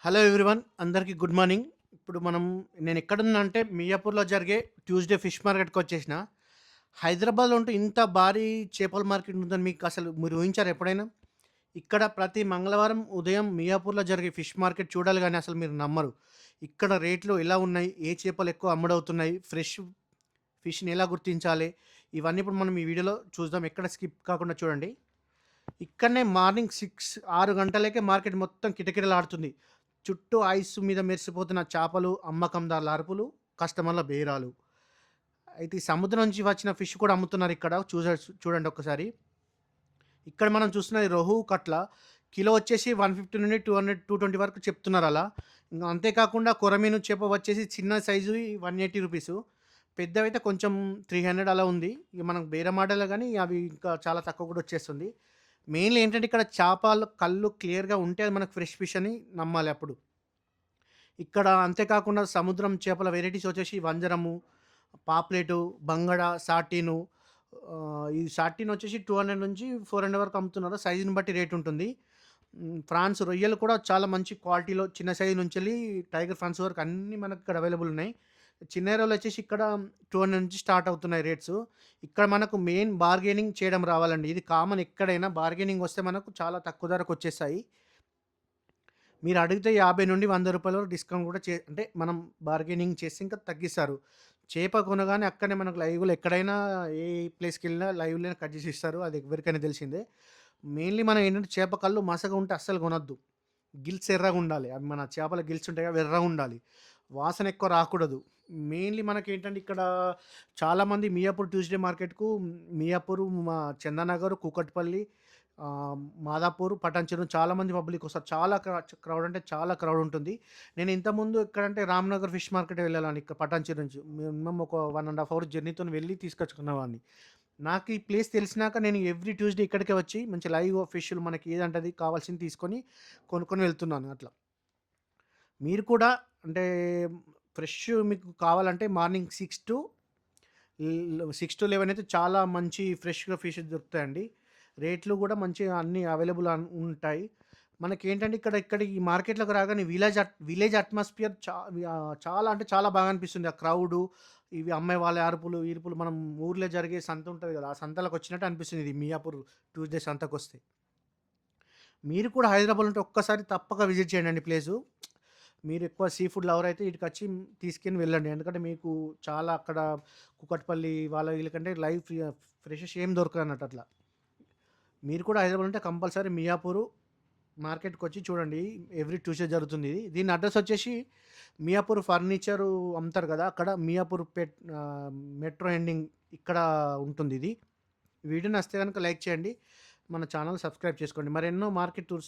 Hello everyone. అందరికీ good morning. ఇప్పుడు నేను ఎక్కడున్నా అంటే మియాపూర్‌లో జరిగే ట్యూస్‌డే ఫిష్ మార్కెట్‌కొచ్చేసిన. హైదరాబాద్‌లో ఉంటూ ఇంత భారీ చేపల మార్కెట్ ఉందని మీరు ఊహించారా ఎప్పుడైనా? ఇక్కడ ప్రతి మంగళవారం ఉదయం మియాపూర్‌లో జరిగే ఫిష్ మార్కెట్ చూడాలి గానీ అసలు మీరు నమ్మరు. ఇక్కడ రేట్లు ఎలా ఉన్నాయి? ఏ చేపలు ఎక్కువ అమ్ముడవుతున్నాయి? ఫ్రెష్ ఫిష్‌ని ఎలా గుర్తించాలి? ఇవన్నీ ఇప్పుడు మనం ఈ వీడియోలో చూద్దాం. ఎక్కడ స్కిప్ కాకుండా చూడండి. ఇక్కడనే మార్నింగ్ 6 గంటలకే మార్కెట్ మొత్తం కిటకిటలాడుతుంది. చుట్టూ ఐస్ మీద మెరిసిపోతున్న చేపలు, అమ్మకందారుల అరుపులు, కస్టమర్ల బేరాలు. అయితే ఈ సముద్రం నుంచి వచ్చిన ఫిష్ కూడా అమ్ముతున్నారిక్కడ. చూడండి ఒక్కసారి. ఇక్కడ మనం చూస్తున్నది రోహు, కట్ల. కిలో వచ్చేసి 150 నుండి 200, 220 వరకు చెప్తున్నారలా. ఇంక అంతే కాకుండా కొరమీను చేప వచ్చేసి చిన్న సైజువి రూ. 180. పెద్దవైతే కొంచెం 300 అలా ఉంది. ఇక మనకు బేరమాడాలే గానీ అవి ఇంకా చాలా తక్కువ కూడా వచ్చేస్తుంది. మెయిన్‌లీ ఏంటంటే ఇక్కడ చేపలు కళ్ళు క్లియర్‌గా ఉంటే అది మనకు ఫ్రెష్ ఫిష్ అని నమ్మాలి అప్పుడు. ఇక్కడ అంతే కాకుండా సముద్రం చేపల వెరైటీస్ వచ్చేసి వంజరము, పాప్లెటు, బంగడ, సార్టీను. ఈ సార్టీన్ వచ్చేసి 200 నుంచి 400 వరకు అమ్ముతున్నారు. సైజుని బట్టి రేట్ ఉంటుంది. ఫ్రాన్స్ రొయ్యలు కూడా చాలా మంచి క్వాలిటీలో చిన్న సైజు నుంచెల్లి టైగర్ ఫ్రాన్స్ వరకు అన్నీ మనకిక్కడ అవైలబుల్ ఉన్నాయి. చిన్న రొయ్యలొచ్చేసి ఇక్కడ 200 నుంచి స్టార్ట్ అవుతున్నాయి రేట్సు. ఇక్కడ మనకు మెయిన్ బార్గెనింగ్ చేయడం రావాలండి. ఇది కామన్ ఎక్కడైనా బార్గెనింగ్ వస్తే మనకు చాలా తక్కువ ధరకొచ్చేస్తాయి. మీరు అడిగితే రూ. 50 నుండి రూ. 100 వరకు డిస్కౌంట్ కూడా అంటే మనం బార్గెనింగ్ చేసి ఇంకా తగ్గిస్తారు. చేప కొనగానే అక్కడనే మనకు లైవ్‌లో ఎక్కడైనా ఏ ప్లేస్‌కెళ్ళినా లైవ్‌లోనే కట్ చేసి ఇస్తారు. అది ఎవరికైనా తెలిసిందే. మెయిన్‌లీ మనం ఏంటంటే చేప కళ్ళు మసక ఉంటే అస్సలు కొనొద్దు. గిల్స్ ఎర్రగుండాలి. అవి మన చేపల గిల్స్ ఉంటాయి అవి ఎర్రగుండాలి. వాసన ఎక్కువ రాకూడదు. మెయిన్‌లీ మనకేంటంటే ఇక్కడ చాలామంది మియాపూర్ ట్యూస్‌డే మార్కెట్‌కు మియాపూరు, చందానగర్, కూకట్పల్లి, మాదాపూర్, పటాన్‌చెరు చాలామంది పబ్లిక్ వస్తారు. చాలా క్రౌడ్ అంటే చాలా క్రౌడ్ ఉంటుంది. నేను ఇంతకుముందు ఎక్కడంటే రామ్‌నగర్ ఫిష్ మార్కెట్ వెళ్ళేవాడిని ఇక్కడ పటాన్‌చెరు నుంచి. మినిమమ్ ఒక 1 ½ అవర్ జర్నీతోని వెళ్ళి తీసుకొచ్చుకునేవాడిని. నాకు ఈ ప్లేస్ తెలిసినాక నేను ఎవ్రీ ట్యూస్‌డే ఇక్కడికే వచ్చి మంచి లైవ్ ఫిష్‌లు మనకి ఏదంటే అది కావాల్సింది తీసుకొని కొనుక్కొని వెళ్తున్నాను అట్లా. మీరు కూడా అంటే ఫ్రెష్ మీకు కావాలంటే మార్నింగ్ 6-11 అయితే చాలా మంచి ఫ్రెష్‌గా ఫిష్ దొరుకుతాయండి. రేట్లు గూడా మంచిగా అన్నీ అవైలబుల్ ఉంటాయి. మనకేంటంటే ఇక్కడ ఈ మార్కెట్‌లోకి రాగానే విలేజ్ అట్మాస్ఫియర్ చాలా అంటే చాలా బాగా అనిపిస్తుంది. ఆ క్రౌడు, ఇవి అమ్మే వాళ్ళ అరుపులు, ఈరుపులు మనం ఊర్లో జరిగే సంత ఉంటది గదా! ఆ సంతలోకొచ్చినట్టు అనిపిస్తుంది ఇది మియాపూర్ ట్యూస్‌డే సంతకొస్తే. మీరు కూడా హైదరాబాద్‌లో ఉంటే ఒక్కసారి తప్పక విజిట్ చేయండండి ప్లేసు. మీరెక్కువ సీ ఫుడ్ లవర్ అయితే ఈటికొచ్చి తీసుకొని వెళ్ళండి. ఎందుకంటే మీకు చాలా అక్కడ కూకట్పల్లి వాళ్ళ వీళ్ళకంటే ఫ్రెషెస్ ఏం దొరకవన్నట్టు అట్లా. మీరు కూడా హైదరాబాద్ ఉంటే కంపల్సరీ మియాపూరు మార్కెట్‌కొచ్చి చూడండి. ఎవ్రీ ట్యూస్‌డే జరుగుతుంది ఇది. దీని అడ్రెస్ వచ్చేసి మియాపూర్ ఫర్నిచరు అమ్ముతారు గదా! అక్కడ మెట్రో ఎండింగ్ ఇక్కడ ఉంటుందిది. వీడియో నచ్చితే గనుక లైక్ చేయండి. మన ఛానెల్ సబ్స్క్రైబ్ చేసుకోండి. మరెన్నో మార్కెట్ టూర్స్